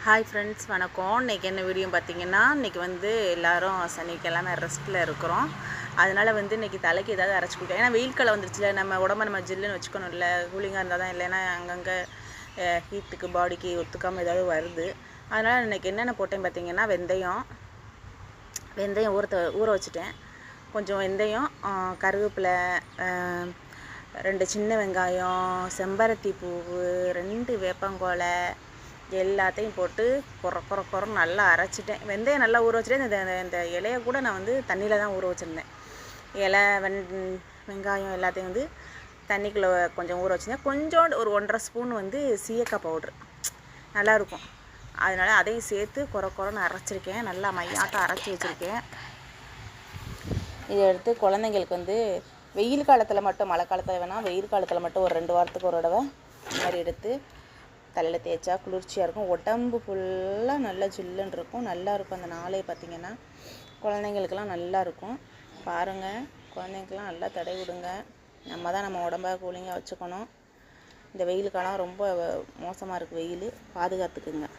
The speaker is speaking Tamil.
ஹாய் ஃப்ரெண்ட்ஸ், வணக்கம். இன்றைக்கி என்ன வீடியோ பார்த்தீங்கன்னா, இன்றைக்கி வந்து எல்லோரும் சனிக்கிழமை ரெஸ்ட்டில் இருக்கிறோம். அதனால் வந்து இன்றைக்கி தலைக்கு ஏதாவது அரைச்சி கொடுக்கலாம். ஏன்னா வெயில் காலம் வந்துருச்சுல, நம்ம உடம்ப நம்ம ஜில்லுன்னு வச்சுக்கணும்ல. கூலிங்காக இருந்தால் தான், இல்லைன்னா அங்கங்கே ஹீட்டுக்கு பாடிக்கு ஒத்துக்காமல் ஏதாவது வருது. அதனால் இன்றைக்கி என்னென்ன போட்டேன் பார்த்தீங்கன்னா, வெந்தயம் ஊற வச்சுட்டேன். கொஞ்சம் வெந்தயம், கருவேப்பிலை, 2 சின்ன வெங்காயம், செம்பருத்தி பூவு, 2 வேப்பங்கோலை எல்லாத்தையும் போட்டு கொரன்னு நல்லா அரைச்சிட்டேன். வெந்தயம் நல்லா ஊற வச்சுட்டேன். இந்த இலையை கூட நான் வந்து தண்ணியில் தான் ஊற வச்சுருந்தேன். இலை வெங்காயம் எல்லாத்தையும் வந்து தண்ணிக்குள்ளே கொஞ்சம் ஊற வச்சுருந்தேன். கொஞ்சோண்டு ஒரு 1.5 ஸ்பூன் வந்து சீயக்காய் பவுட்ரு நல்லாயிருக்கும். அதனால் அதையும் சேர்த்து கொரன்னு அரைச்சிருக்கேன். நல்லா மையாட்டம் அரைச்சி வச்சுருக்கேன். இதை எடுத்து குழந்தைங்களுக்கு வந்து வெயில் காலத்தில் மட்டும், மழை காலத்தில் வேணால், வெயில் காலத்தில் மட்டும் ஒரு 2 வாரத்துக்கு ஒரு தடவை இந்த மாதிரி எடுத்து தலையில் தேய்ச்சா குளிர்ச்சியாக இருக்கும். உடம்பு ஃபுல்லாக நல்லா ஜில்லுன்னு இருக்கும். நல்லாயிருக்கும். அந்த நாளே பார்த்திங்கன்னா குழந்தைங்களுக்கெல்லாம் நல்லாயிருக்கும். பாருங்கள், குழந்தைங்களுக்கெல்லாம் நல்லா தடை விடுங்க. நம்ம தான் நம்ம உடம்ப கூலிங்காக வச்சுக்கணும். இந்த வெயில் காலம் ரொம்ப மோசமாக இருக்குது. வெயில் பாதுகாத்துக்குங்க.